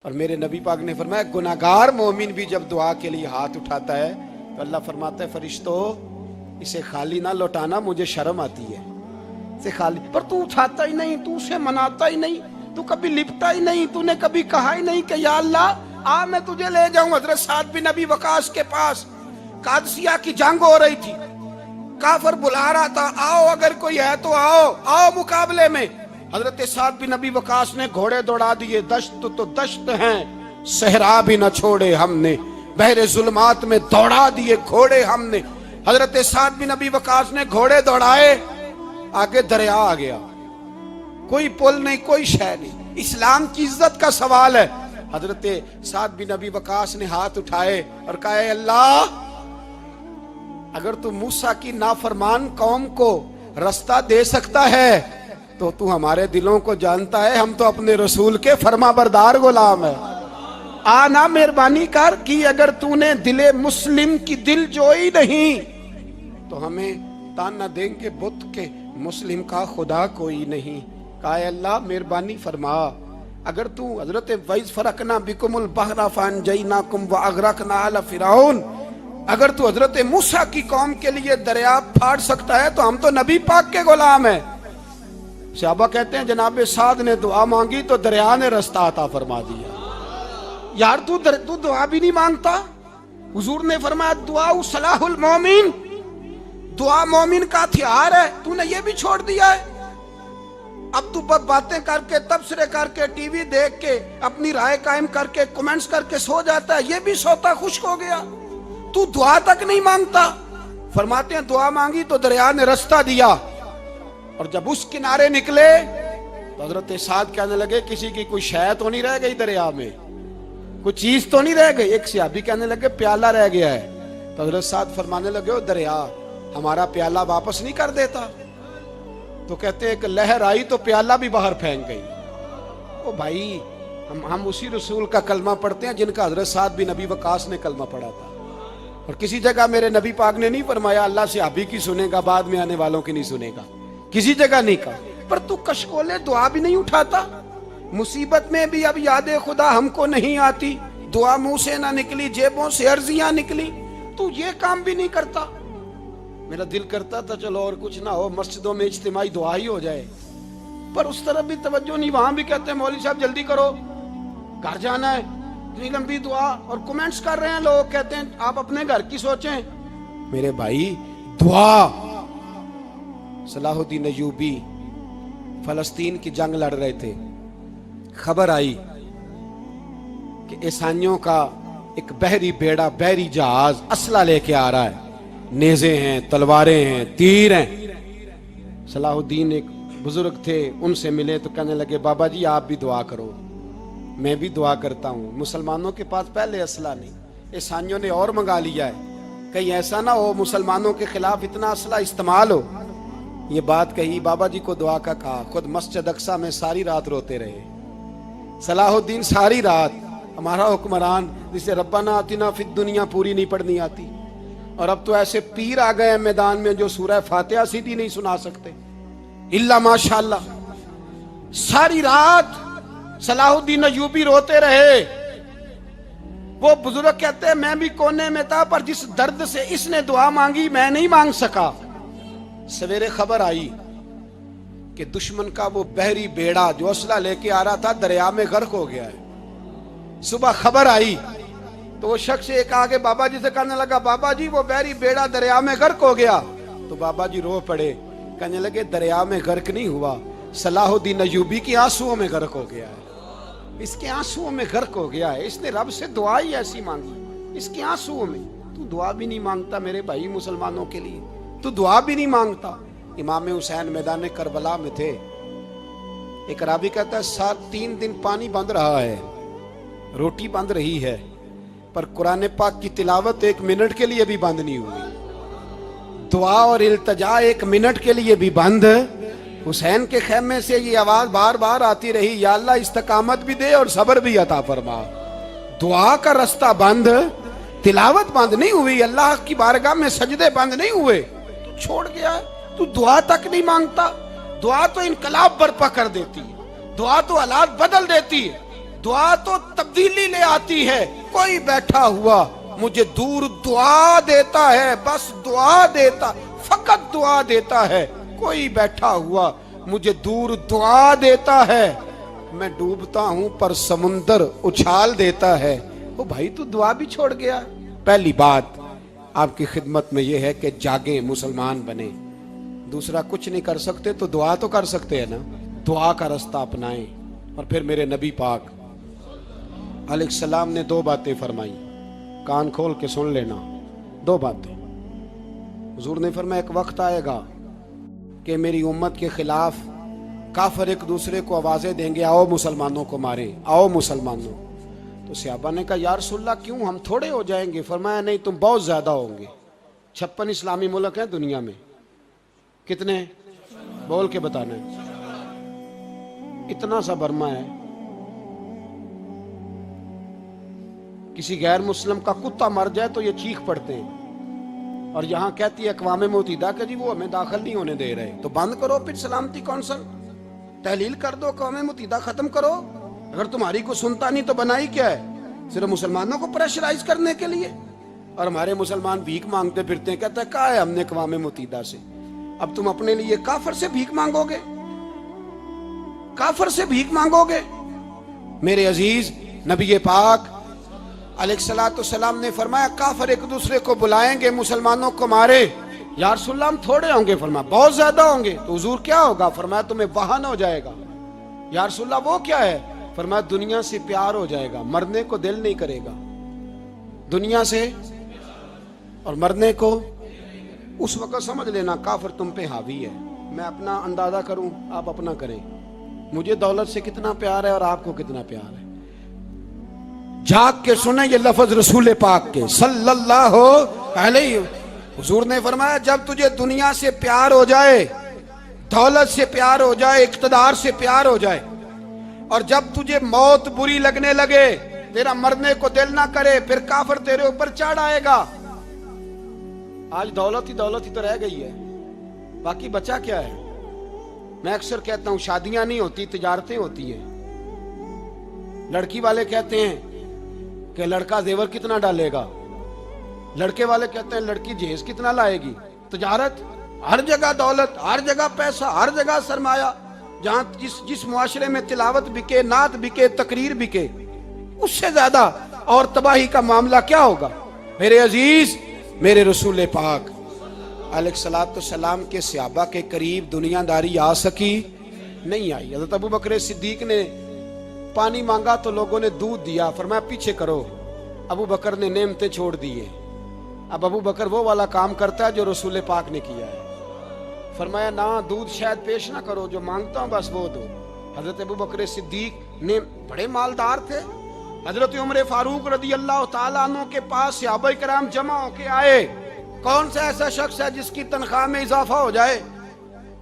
اور میرے نبی پاک نے فرمایا گناہگار مومن بھی جب دعا کے لیے ہاتھ اٹھاتا ہے تو اللہ فرماتا ہے فرشتوں اسے خالی نہ لوٹانا، مجھے شرم آتی ہے اسے خالی، پر تو اٹھاتا ہی نہیں، تو اسے مناتا ہی نہیں، تو کبھی لپٹا ہی نہیں، تو نے کبھی کہا ہی نہیں کہ یا اللہ آ میں تجھے لے جاؤں حضرت سعد بن ابی وقاص کے پاس۔ قادسیہ کی جنگ ہو رہی تھی، کافر بلا رہا تھا آؤ اگر کوئی ہے تو آؤ آؤ مقابلے میں۔ حضرت سعد بن ابی وقاص نے گھوڑے دوڑا دیے، دشت تو دشت ہیں صحرا بھی نہ چھوڑے ہم نے، بحر ظلمات میں دوڑا دیے گھوڑے ہم نے۔ حضرت سعد بن ابی وقاص نے گھوڑے دوڑائے، آگے دریا آ گیا، کوئی پل نہیں کوئی شے نہیں، اسلام کی عزت کا سوال ہے۔ حضرت سعد بن ابی وقاص نے ہاتھ اٹھائے اور کہا اے اللہ اگر تو موسیٰ کی نافرمان قوم کو رستہ دے سکتا ہے تو تو ہمارے دلوں کو جانتا ہے، ہم تو اپنے رسول کے فرما بردار غلام ہیں۔ آنا مہربانی کر کی اگر تو نے دل مسلم کی دل جوئی نہیں تو ہمیں تانا دیں گے بت کے مسلم کا خدا کوئی نہیں۔ کہا اے اللہ مہربانی فرما اگر تو حضرت وَإِذْ فَرَقْنَا بِكُمُ الْبَحْرَ فَأَنْجَيْنَاكُمْ وَأَغْرَقْنَا آلَ فِرْعَوْنَ، اگر تو حضرت موسیٰ کی قوم کے لیے دریا پھاڑ سکتا ہے تو ہم تو نبی پاک کے غلام ہیں۔ صحابہ کہتے ہیں جناب سعد نے دعا مانگی تو دریا نے رستہ عطا فرما دیا۔ یار تو دعا بھی نہیں مانگتا؟ حضور نے فرمایا دعا صلاح المومن، دعا مومن کا ہتھیار ہے، تو نے یہ بھی چھوڑ دیا ہے۔ اب تو باتیں کر کے تبصرے کر کے ٹی وی دیکھ کے اپنی رائے قائم کر کے کمنٹس کر کے سو جاتا ہے، یہ بھی سوتا خشک ہو گیا، تو دعا تک نہیں مانگتا۔ فرماتے ہیں دعا مانگی تو دریا نے رستہ دیا، اور جب اس کنارے نکلے تو حضرت سعد کہنے لگے کسی کی کوئی شے تو نہیں رہ گئی دریا میں، کوئی چیز تو نہیں رہ گئی۔ ایک صحابی کہنے لگے پیالہ رہ گیا ہے، تو حضرت سعد فرمانے لگے دریا ہمارا پیالہ واپس نہیں کر دیتا؟ تو کہتے ہیں کہ لہر آئی تو پیالہ بھی باہر پھینک گئی۔ او بھائی ہم اسی رسول کا کلمہ پڑھتے ہیں جن کا حضرت سعد بن ابی وقاص نے کلمہ پڑھا تھا، اور کسی جگہ میرے نبی پاک نے نہیں فرمایا اللہ صحابی کی سنے گا بعد میں آنے والوں کی نہیں سنے گا، کسی جگہ نہیں کہا۔ پر تو کشکولے دعا بھی نہیں اٹھاتا، مصیبت میں بھی اب یاد خدا ہم کو نہیں آتی، دعا منہ سے نہ نکلی جیبوں سے عرضیاں نکلی، تو یہ کام بھی نہیں کرتا۔ میرا دل کرتا تھا چلو اور کچھ نہ ہو مسجدوں میں اجتماعی دعا ہی ہو جائے، پر اس طرف بھی توجہ نہیں، وہاں بھی کہتے ہیں مولوی صاحب جلدی کرو گھر جانا ہے، اتنی لمبی دعا، اور کمنٹس کر رہے ہیں لوگ کہتے ہیں آپ اپنے گھر کی سوچیں۔ میرے بھائی دعا، صلاح الدین ایوبی فلسطین کی جنگ لڑ رہے تھے، خبر آئی کہ عیسائیوں کا ایک بحری بیڑا بحری جہاز اسلحہ لے کے آ رہا ہے، نیزے ہیں تلواریں ہیں تیر ہیں۔ صلاح الدین ایک بزرگ تھے، ان سے ملے تو کہنے لگے بابا جی آپ بھی دعا کرو۔ میں بھی دعا کرتا ہوں، مسلمانوں کے پاس پہلے اسلحہ نہیں، عیسائیوں نے اور منگا لیا ہے، کہیں ایسا نہ ہو مسلمانوں کے خلاف اتنا اسلحہ استعمال ہو۔ یہ بات کہی، بابا جی کو دعا کا کہا، خود مسجد اقصیٰ میں ساری رات روتے رہے۔ صلاح الدین ساری رات، ہمارا حکمران جسے ربنا آتنا فی الدنیا پوری نہیں پڑھنی آتی، اور اب تو ایسے پیر آ گئے ہیں میدان میں جو سورہ فاتحہ سیدھی نہیں سنا سکتے الا ماشاءاللہ۔ ساری رات صلاح الدین ایوبی روتے رہے۔ وہ بزرگ کہتے ہیں میں بھی کونے میں تھا، پر جس درد سے اس نے دعا مانگی میں نہیں مانگ سکا۔ سویرے خبر آئی کہ دشمن کا وہ بحری بیڑا جو اسلحہ لے کے آ رہا تھا دریا میں غرق ہو گیا ہے۔ صبح خبر آئی تو وہ شخص ایک آگے بابا جی سے کہنے لگا بابا جی وہ بحری بیڑا دریا میں غرق ہو گیا، تو بابا جی رو پڑے، کہنے لگے دریا میں غرق نہیں ہوا، صلاح الدین ایوبی کی آنسوؤں میں غرق ہو گیا ہے، اس کے آنسوؤں میں غرق ہو گیا ہے، اس نے رب سے دعا ہی ایسی مانگی اس کے آنسوؤں میں۔ تو دعا بھی نہیں مانگتا میرے بھائی مسلمانوں کے لیے، تو دعا بھی نہیں مانگتا۔ امام حسین میدان کربلا میں تھے، ایک راوی کہتا ہے 3 دن پانی بند رہا ہے، روٹی بند رہی ہے، پر قرآن پاک کی تلاوت 1 منٹ کے لیے بھی بند نہیں ہوئی، دعا اور التجا 1 منٹ کے لیے بھی بند۔ حسین کے خیمے سے یہ آواز بار بار آتی رہی یا اللہ استقامت بھی دے اور صبر بھی عطا فرما۔ دعا کا رستہ بند، تلاوت بند نہیں ہوئی، اللہ کی بارگاہ میں سجدے بند نہیں ہوئے، تو چھوڑ گیا ہے، تو دعا تک نہیں مانگتا۔ دعا تو انقلاب برپا کر دیتی ہے، دعا تو حالات بدل دیتی ہے۔ دعا تو تبدیلی لے آتی ہے. کوئی بیٹھا ہوا مجھے دور دعا دیتا ہے, بس دعا دیتا, فقط دعا دیتا ہے. کوئی بیٹھا ہوا مجھے دور دعا دیتا ہے, میں ڈوبتا ہوں پر سمندر اچھال دیتا ہے. او بھائی تو دعا بھی چھوڑ گیا. پہلی بات آپ کی خدمت میں یہ ہے کہ جاگیں, مسلمان بنیں. دوسرا کچھ نہیں کر سکتے تو دعا تو کر سکتے ہیں نا, دعا کا رستہ اپنائیں. اور پھر میرے نبی پاک علیہ السلام نے 2 باتیں فرمائی, کان کھول کے سن لینا. 2 باتیں حضور نے فرمایا ایک وقت آئے گا کہ میری امت کے خلاف کافر ایک دوسرے کو آوازیں دیں گے, آؤ مسلمانوں کو ماریں, آؤ مسلمانوں. تو صحابہ نے کہا یا رسول اللہ کیوں, ہم تھوڑے ہو جائیں گے؟ فرمایا نہیں, تم بہت زیادہ ہوں گے. 56 اسلامی ملک ہیں دنیا میں, کتنے بول کے بتانا ہے. اتنا سا برما ہے, کسی غیر مسلم کا کتا مر جائے تو یہ چیخ پڑتے ہیں, اور یہاں کہتی ہے اقوام متحدہ کہ جی وہ ہمیں داخل نہیں ہونے دے رہے. تو بند کرو پھر سلامتی کونسل, تحلیل کر دو, اقوام متحدہ ختم کرو. اگر تمہاری کو سنتا نہیں تو بنائی کیا ہے؟ صرف مسلمانوں کو پریشرائز کرنے کے لیے. اور ہمارے مسلمان بھیک مانگتے پھرتے ہیں, کہتے ہیں کہا ہے ہم نے اقوام متحدہ سے. اب تم اپنے لیے کافر سے بھیک مانگو گے, کافر سے بھیک مانگو گے؟ میرے عزیز نبی پاک علیہ الصلوۃ والسلام نے فرمایا کافر ایک دوسرے کو بلائیں گے مسلمانوں کو مارے. یا رسول اللہ ہم تھوڑے ہوں گے. فرمایا بہت زیادہ ہوں گے. تو حضور کیا ہوگا؟ فرمایا تمہیں وہن ہو جائے گا. یا رسول اللہ وہ کیا ہے؟ فرمایا دنیا سے پیار ہو جائے گا, مرنے کو دل نہیں کرے گا. دنیا سے اور مرنے کو. اس وقت سمجھ لینا کافر تم پہ حاوی ہے. میں اپنا اندازہ کروں, آپ اپنا کریں. مجھے دولت سے کتنا پیار ہے اور آپ کو کتنا پیار ہے. جھاگ کے سنیں یہ لفظ رسول پاک کے صلی اللہ علیہ. حضور نے فرمایا جب تجھے دنیا سے پیار ہو جائے, دولت سے پیار ہو جائے, اقتدار سے پیار ہو جائے, اور جب تجھے موت بری لگنے لگے, تیرا مرنے کو دل نہ کرے, پھر کافر تیرے اوپر چڑھ آئے گا. آج دولت ہی تو رہ گئی ہے, باقی بچا کیا ہے؟ میں اکثر کہتا ہوں شادیاں نہیں ہوتی, تجارتیں ہوتی ہیں. لڑکی والے کہتے ہیں کہ لڑکا زیور کتنا ڈالے گا, لڑکے والے کہتے ہیں لڑکی جہیز کتنا لائے گی. تجارت, ہر جگہ دولت, ہر جگہ پیسہ, ہر جگہ سرمایہ. جہاں جس معاشرے میں تلاوت بکے, نعت بکے, تقریر بکے, اس سے زیادہ اور تباہی کا معاملہ کیا ہوگا؟ میرے عزیز میرے رسول پاک علیہ الصلوۃ والسلام کے صحابہ کے قریب دنیا داری آ سکی نہیں آئی. حضرت ابو بکر صدیق نے پانی مانگا تو لوگوں نے دودھ دیا, فرمایا پیچھے کرو. ابو بکر نے نعمتیں چھوڑ دیے. اب ابو بکر وہ والا کام کرتا ہے جو رسول پاک نے کیا ہے. فرمایا نہ دودھ شاید پیش نہ کرو, جو مانگتا ہوں بس وہ دو. حضرت ابو بکر صدیق نے بڑے مالدار تھے. حضرت عمر فاروق رضی اللہ تعالیٰ عنہ کے پاس صحابہ کرام جمع ہو کے آئے. کون سا ایسا شخص ہے جس کی تنخواہ میں اضافہ ہو جائے؟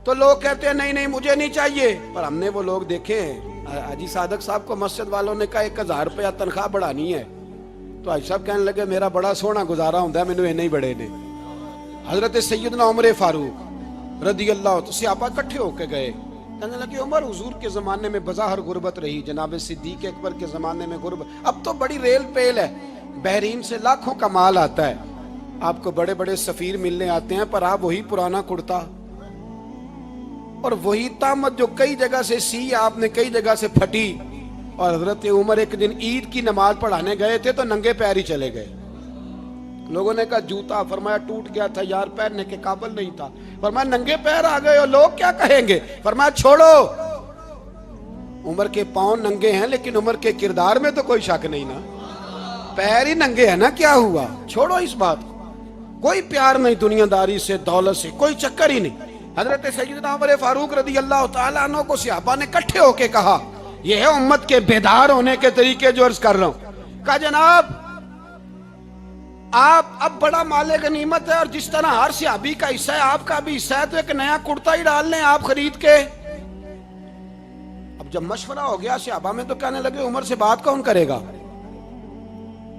تو لوگ کہتے ہیں نہیں مجھے نہیں چاہیے. پر ہم نے وہ لوگ دیکھے ہیں, حاجی صادق صاحب کو مسجد والوں نے کہا 1000 روپیہ تنخواہ بڑھانی ہے, تو حاجی صاحب کہنے لگے میرا بڑا سونا گزارا ہوتا ہے, مینوں یہ نہیں بڑے نے. حضرت سیدنا عمر فاروق رضی اللہ تو صحابہ اکٹھے ہو کے گئے, کہنے لگے عمر حضور کے زمانے میں بظاہر غربت رہی, جناب صدیق اکبر کے زمانے میں غربت, اب تو بڑی ریل پیل ہے, بحرین سے لاکھوں کا مال آتا ہے, آپ کو بڑے بڑے سفیر ملنے آتے ہیں, پر آپ وہی پرانا کرتا اور وہی طامت جو کئی جگہ سے سی آپ نے کئی جگہ سے پھٹی. اور حضرت عمر ایک دن عید کی نماز پڑھانے گئے تھے تو ننگے پیر ہی چلے گئے. لوگوں نے کہا جوتا, فرمایا ٹوٹ گیا تھا یار, پہننے کے قابل نہیں تھا. فرمایا ننگے پیر آ گئے اور لوگ کیا کہیں گے؟ فرمایا چھوڑو, عمر کے پاؤں ننگے ہیں لیکن عمر کے کردار میں تو کوئی شک نہیں نا, پیر ہی ننگے ہیں نا, کیا ہوا؟ چھوڑو اس بات کو. کوئی پیار نہیں دنیا داری سے, دولت سے, کوئی چکر ہی نہیں. حضرت سیدنا عمر فاروق رضی اللہ تعالیٰ عنہ کو صحابہ نے اکٹھے ہو کے کہا, یہ ہے امت کے بیدار ہونے کے طریقے جو عرض کر رہا ہوں. کہا جناب آپ اب بڑا مال غنیمت ہے, اور جس طرح ہر صحابی کا حصہ ہے آپ کا بھی حصہ ہے, تو ایک نیا کرتا ہی ڈال لیں آپ خرید کے. اب جب مشورہ ہو گیا صحابہ میں تو کہنے لگے عمر سے بات کون کرے گا؟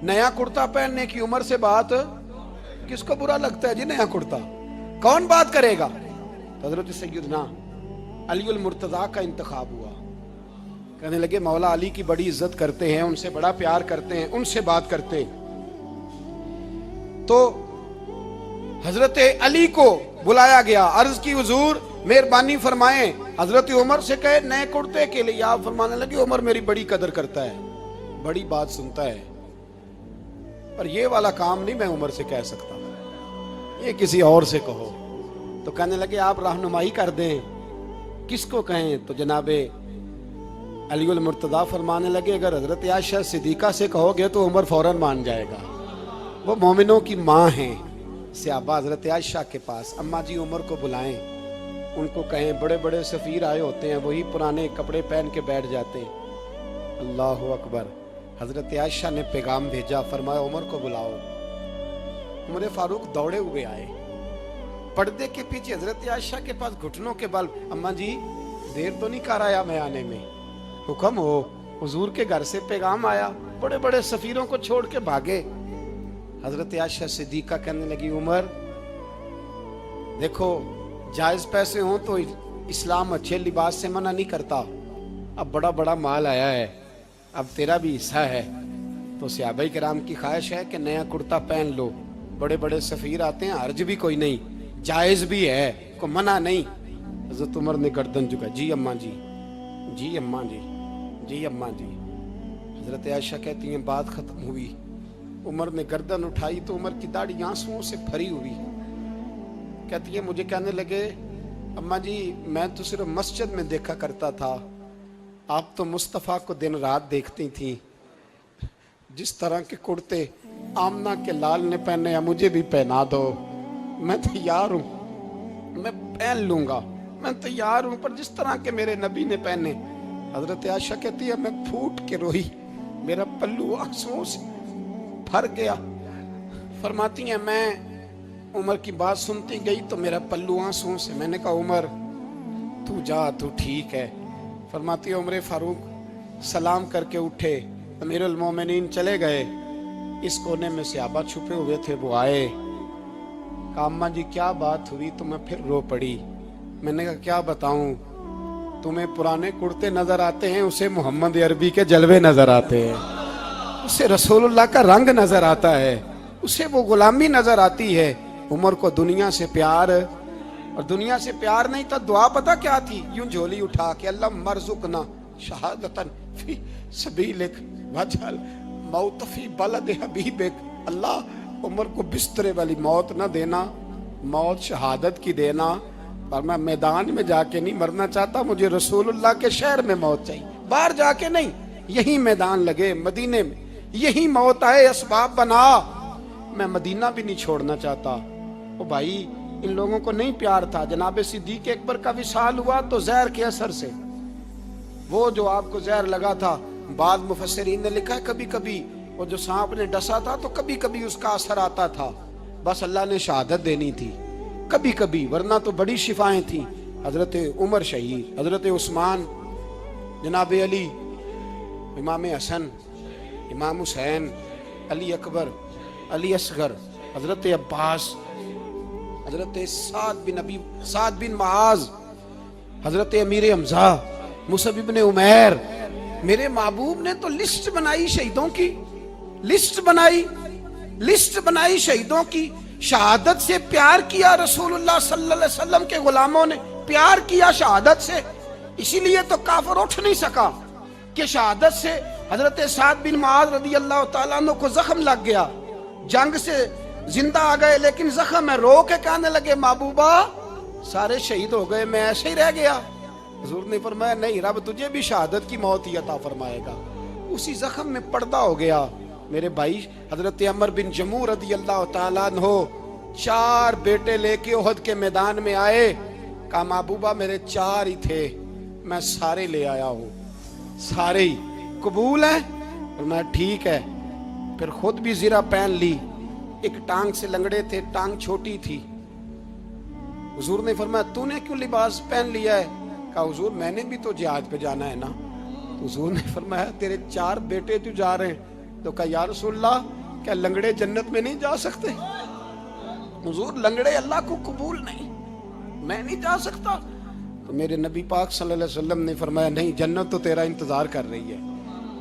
نیا کرتا پہننے کی عمر سے بات کس کو برا لگتا ہے جی؟ نیا کرتا کون بات کرے گا؟ حضرت سیدنا علی المرتضیٰ کا انتخاب ہوا کہنے لگے مولا علی کی بڑی عزت کرتے ہیں, ان سے بڑا پیار کرتے ہیں, ان سے بات کرتے ہیں. تو حضرت علی کو بلایا گیا, عرض کی حضور مہربانی فرمائیں. حضرت عمر سے کہے نئے کرتے کے لیے. آپ فرمانے لگے عمر میری بڑی قدر کرتا ہے, بڑی بات سنتا ہے, پر یہ والا کام نہیں میں عمر سے کہہ سکتا, یہ کسی اور سے کہو. تو کہنے لگے آپ رہنمائی کر دیں, کس کو کہیں؟ تو جناب علی المرتضیٰ فرمانے لگے اگر حضرت عائشہ صدیقہ سے کہو گے تو عمر فوراً مان جائے گا, وہ مومنوں کی ماں ہیں. صحابہ حضرت عائشہ کے پاس, اماں جی عمر کو بلائیں, ان کو کہیں. بڑے بڑے سفیر آئے ہوتے ہیں, وہی پرانے کپڑے پہن کے بیٹھ جاتے ہیں. اللہ اکبر. حضرت عائشہ نے پیغام بھیجا, فرمایا عمر کو بلاؤ. عمر فاروق دوڑے ہوئے آئے, پردے کے پیچھے حضرت عائشہ کے پاس گھٹنوں کے بل, اماں جی دیر تو نہیں کر آیا میں آنے میں؟ حکم ہو, حضور کے گھر سے پیغام آیا. بڑے بڑے سفیروں کو چھوڑ کے بھاگے. حضرت عائشہ صدیقہ کہنے لگی عمر دیکھو جائز پیسے ہوں تو اسلام اچھے لباس سے منع نہیں کرتا, اب بڑا بڑا مال آیا ہے, اب تیرا بھی حصہ ہے, تو صحابہ کرام کی خواہش ہے کہ نیا کرتا پہن لو. بڑے بڑے سفیر آتے ہیں, حرج بھی کوئی نہیں, جائز بھی ہے, کو منع نہیں. حضرت عمر نے گردن جھکا, جی اماں جی, جی اماں جی, جی اماں جی. حضرت عائشہ کہتی ہیں بات ختم ہوئی, عمر نے گردن اٹھائی تو عمر کی داڑھی آنسوؤں سے بھری ہوئی. کہتی ہے مجھے کہنے لگے اماں جی میں تو صرف مسجد میں دیکھا کرتا تھا, آپ تو مصطفیٰ کو دن رات دیکھتی تھیں, جس طرح کے کرتے آمنہ کے لال نے پہنے ہیں مجھے بھی پہنا دو, میں تیار ہوں, میں پہن لوں گا, میں تیار ہوں, پر جس طرح کے میرے نبی نے پہنے. حضرت عائشہ کہتی ہے میں پھوٹ کے روئی, میرا پلو آنسوؤں سے بھر گیا. فرماتی ہیں میں عمر کی بات سنتی گئی تو میرا پلو آنسوؤں سے, میں نے کہا عمر تو جا, تو ٹھیک ہے. فرماتی ہے عمر فاروق سلام کر کے اٹھے, امیر المومنین چلے گئے. اس کونے میں صحابہ چھپے ہوئے تھے, وہ آئے, کہا اماں جی کیا بات ہوئی؟ تو میں پھر رو پڑی. میں نے کہا کیا بتاؤں, تمہیں پرانے کرتے نظر آتے ہیں, اسے محمد عربی کے جلوے نظر آتے ہیں, اسے رسول اللہ کا رنگ نظر آتا ہے, اسے وہ غلامی نظر آتی ہے. عمر کو دنیا سے پیار, اور دنیا سے پیار نہیں تھا, دعا پتہ کیا تھی؟ یوں جھولی اٹھا کے اللہ مرزقنا شہادتن فی سبیلک وجعل موت فی بلد حبیبک. اللہ عمر کو بسترے والی موت نہ دینا, موت شہادت کی دینا, پر میں میدان میں جا کے نہیں مرنا چاہتا, مجھے رسول اللہ کے شہر میں موت چاہیے, باہر جا کے نہیں, یہی میدان لگے مدینے میں, یہی موت آئے, اسباب بنا. میں مدینہ بھی نہیں چھوڑنا چاہتا. او بھائی ان لوگوں کو نہیں پیار تھا. جناب صدیق اکبر کا وصال ہوا تو زہر کے اثر سے, وہ جو آپ کو زہر لگا تھا, بعض مفسرین نے لکھا ہے کبھی کبھی وہ جو سانپ نے ڈسا تھا تو کبھی کبھی اس کا اثر آتا تھا, بس اللہ نے شہادت دینی تھی کبھی کبھی, ورنہ تو بڑی شفائیں تھیں. حضرت عمر شہید, حضرت عثمان, جناب علی, امام حسن, امام حسین, علی اکبر, علی اصغر, حضرت عباس, حضرت سعد بن معاذ, حضرت امیر حمزہ, مصعب بن عمیر. میرے محبوب نے تو لسٹ بنائی شہیدوں کی, لسٹ بنائی شہیدوں کی. شہادت سے پیار کیا رسول اللہ صلی اللہ علیہ وسلم کے غلاموں نے, پیار کیا شہادت سے, اسی لیے تو کافر اٹھ نہیں سکا کہ شہادت سے. حضرت سعد بن معاذ رضی اللہ تعالیٰ عنہ کو زخم لگ گیا, جنگ سے زندہ آ گئے, لیکن زخم میں رو کے کہنے لگے محبوبہ سارے شہید ہو گئے, میں ایسے ہی رہ گیا. حضور نے فرمایا نہیں, رب تجھے بھی شہادت کی موت ہی عطا فرمائے گا. اسی زخم میں پردہ ہو گیا. میرے بھائی حضرت عمر بن جموع رضی اللہ تعالیٰ عنہ 4 بیٹے لے کے احد کے میدان میں آئے, کہا محبوبہ میرے 4 ہی تھے, میں سارے لے آیا ہوں, سارے ہی قبول ہیں؟ اور میں ٹھیک ہے. پھر خود بھی زرہ پہن لی, ایک ٹانگ سے لنگڑے تھے, ٹانگ چھوٹی تھی. حضور نے فرمایا تو نے کیوں لباس پہن لیا ہے؟ کہا حضور میں نے بھی تو جہاد پہ جانا ہے نا. حضور نے فرمایا تیرے 4 بیٹے جو جا رہے ہیں. تو کہا یا رسول اللہ کیا لنگڑے جنت میں نہیں جا سکتے؟ حضور لنگڑے اللہ کو قبول نہیں, میں نہیں جا سکتا. تو میرے نبی پاک صلی اللہ علیہ وسلم نے فرمایا نہیں، جنت تو تیرا انتظار کر رہی ہے۔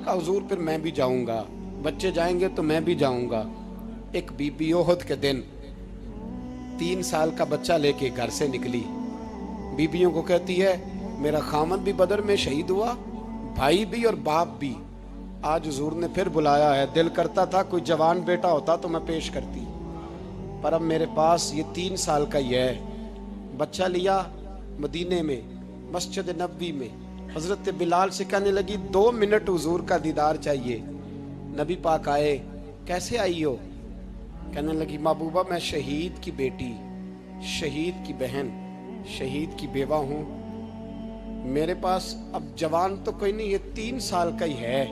کہا حضور پھر میں بھی جاؤں گا، بچے جائیں گے تو میں بھی جاؤں گا۔ ایک بی بی احد کے دن 3 سال کا بچہ لے کے گھر سے نکلی، بیویوں کو کہتی ہے میرا خامد بھی بدر میں شہید ہوا، بھائی بھی اور باپ بھی، آج حضور نے پھر بلایا ہے، دل کرتا تھا کوئی جوان بیٹا ہوتا تو میں پیش کرتی، پر اب میرے پاس یہ 3 سال کا ہی ہے۔ بچہ لیا مدینے میں مسجد نبوی میں، حضرت بلال سے کہنے لگی 2 منٹ حضور کا دیدار چاہیے۔ نبی پاک آئے، کیسے آئی ہو؟ کہنے لگی محبوبہ میں شہید کی بیٹی، شہید کی بہن، شہید کی بیوہ ہوں، میرے پاس اب جوان تو کوئی نہیں، یہ 3 سال کا ہی ہے۔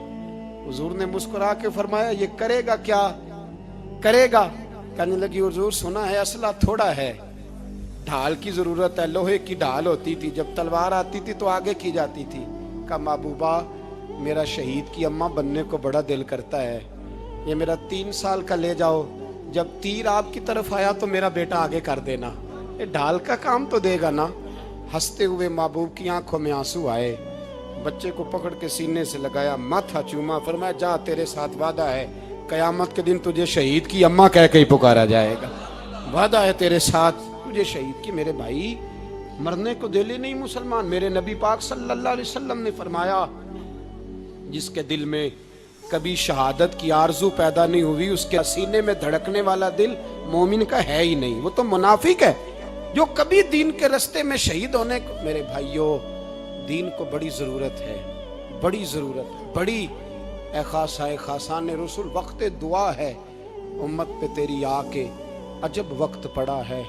حضور نے مسکرا کے فرمایا یہ کرے گا کیا کرے گا؟ کہنے لگی حضور سنا ہے اسلحہ تھوڑا ہے، ڈھال کی ضرورت ہے، لوہے کی ڈھال ہوتی تھی، جب تلوار آتی تھی تو آگے کی جاتی تھی۔ کہا محبوبہ میرا شہید کی اماں بننے کو بڑا دل کرتا ہے، یہ میرا 3 سال کا لے جاؤ، جب تیر آپ کی طرف آیا تو میرا بیٹا آگے کر دینا، یہ ڈھال کا کام تو دے گا نا۔ ہنستے ہوئے محبوب کی آنکھوں میں آنسو آئے، بچے کو پکڑ کے سینے سے لگایا، ماتھا چوما، فرمایا جا تیرے ساتھ وعدہ ہے قیامت کے دن تجھے شہید کی اماں کہہ کے ہی پکارا جائے گا، وعدہ ہے تیرے ساتھ تجھے شہید کی۔ میرے بھائی مرنے کو دل ہی نہیں مسلمان، میرے نبی پاک صلی اللہ علیہ وسلم نے فرمایا جس کے دل میں کبھی شہادت کی آرزو پیدا نہیں ہوئی، اس کے سینے میں دھڑکنے والا دل مومن کا ہے ہی نہیں، وہ تو منافق ہے۔ جو کبھی دین کے رستے میں شہید ہونے کو، میرے بھائیوں دین کو بڑی ضرورت ہے، بڑی ضرورت ہے، بڑی۔ اے خاصائے خاصان رسول وقت دعا ہے، امت پہ تیری آ کے عجب وقت پڑا ہے۔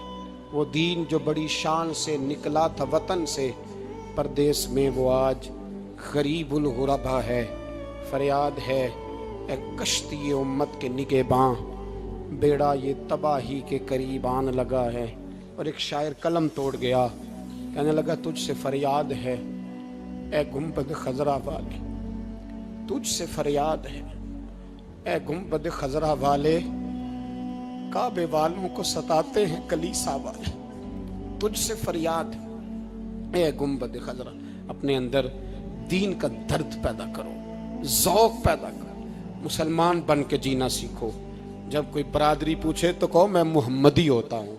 وہ دین جو بڑی شان سے نکلا تھا وطن سے، پردیس میں وہ آج غریب الغربا ہے۔ فریاد ہے اے کشتی امت کے نگہباں، بیڑا یہ تباہی کے قریب آن لگا ہے۔ اور ایک شاعر قلم توڑ گیا، کہنے لگا تجھ سے فریاد ہے اے گنبد خضرا والے، تجھ سے فریاد ہے اے گنبد خضرا والے، کعبے والوں کو ستاتے ہیں کلیسا والے، تجھ سے فریاد اے گنبد خضرا۔ اپنے اندر دین کا درد پیدا کرو، ذوق پیدا کرو، مسلمان بن کے جینا سیکھو۔ جب کوئی برادری پوچھے تو کہو میں محمدی ہوتا ہوں،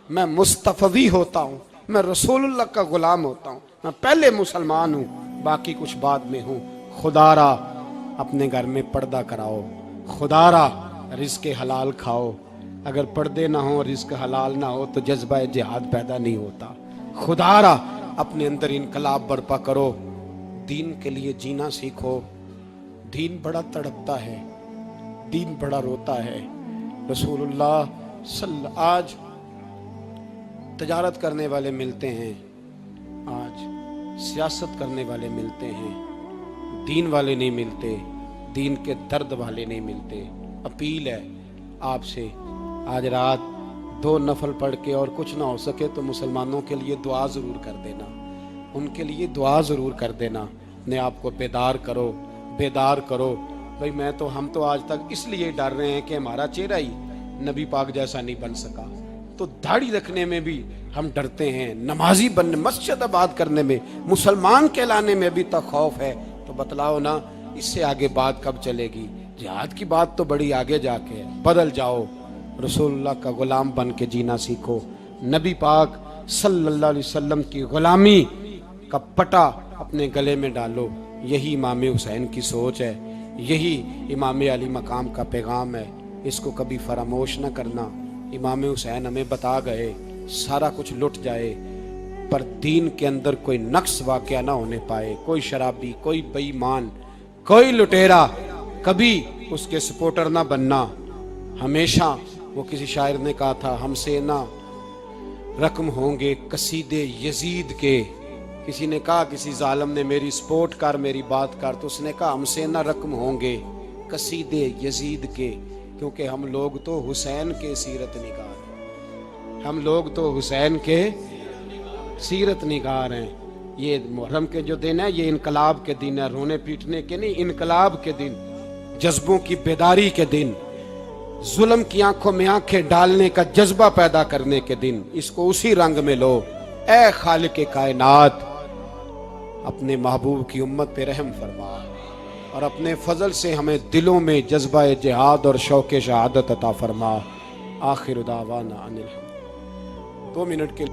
میں مصطفی ہوتا ہوں، میں رسول اللہ کا غلام ہوتا ہوں، میں پہلے مسلمان ہوں باقی کچھ بعد میں ہوں۔ خدا را اپنے گھر میں پردہ کراؤ، خدا را رزق حلال کھاؤ، اگر پردے نہ ہوں رزق حلال نہ ہو تو جذبہ جہاد پیدا نہیں ہوتا۔ خدا را اپنے اندر انقلاب برپا کرو، دین کے لیے جینا سیکھو۔ دین بڑا تڑپتا ہے، دین بڑا روتا ہے۔ رسول اللہ آج تجارت کرنے والے ملتے ہیں، آج سیاست کرنے والے ملتے ہیں، دین والے نہیں ملتے، دین کے درد والے نہیں ملتے۔ اپیل ہے آپ سے، آج رات 2 نفل پڑھ کے اور کچھ نہ ہو سکے تو مسلمانوں کے لیے دعا ضرور کر دینا، ان کے لیے دعا ضرور کر دینا۔ اپنے آپ کو بیدار کرو، بیدار کرو۔ بھئی ہم تو آج تک اس لیے ڈر رہے ہیں کہ ہمارا چہرہ ہی نبی پاک جیسا نہیں بن سکا، تو داڑھی رکھنے میں بھی ہم ڈرتے ہیں، نمازی بننے، مسجد آباد کرنے میں، مسلمان کہلانے میں ابھی تک خوف ہے۔ تو بتلاؤ نا اس سے آگے بات کب چلے گی؟ جہاد کی بات تو بڑی آگے جا کے ہے۔ بدل جاؤ، رسول اللہ کا غلام بن کے جینا سیکھو، نبی پاک صلی اللہ علیہ وسلم کی غلامی کا پٹا اپنے گلے میں ڈالو۔ یہی امام حسین کی سوچ ہے، یہی امام علی مقام کا پیغام ہے، اس کو کبھی فراموش نہ کرنا۔ امام حسین ہمیں بتا گئے سارا کچھ لٹ جائے پر دین کے اندر کوئی نقص واقعہ نہ ہونے پائے، کوئی شرابی، کوئی بے ایمان، کوئی لٹیرا کبھی اس کے سپورٹر نہ بننا۔ ہمیشہ وہ کسی شاعر نے کہا تھا ہم سے نہ رقم ہوں گے قصیدے یزید کے، کسی نے کہا کسی ظالم نے میری سپورٹ کر، میری بات کر، تو اس نے کہا ہم سے نہ رقم ہوں گے قصیدے یزید کے، کیونکہ ہم لوگ تو حسین کے سیرت نگار ہیں، ہم لوگ تو حسین کے سیرت نگار ہیں۔ یہ محرم کے جو دن ہے یہ انقلاب کے دن ہے، رونے پیٹنے کے نہیں، انقلاب کے دن، جذبوں کی بیداری کے دن، ظلم کی آنکھوں میں آنکھیں ڈالنے کا جذبہ پیدا کرنے کے دن۔ اس کو اسی رنگ میں لو۔ اے خالق کائنات، اپنے محبوب کی امت پہ رحم فرما اور اپنے فضل سے ہمیں دلوں میں جذبہ جہاد اور شوق شہادت عطا فرما. آخر دعوانا ان الحمد. 2 منٹ کے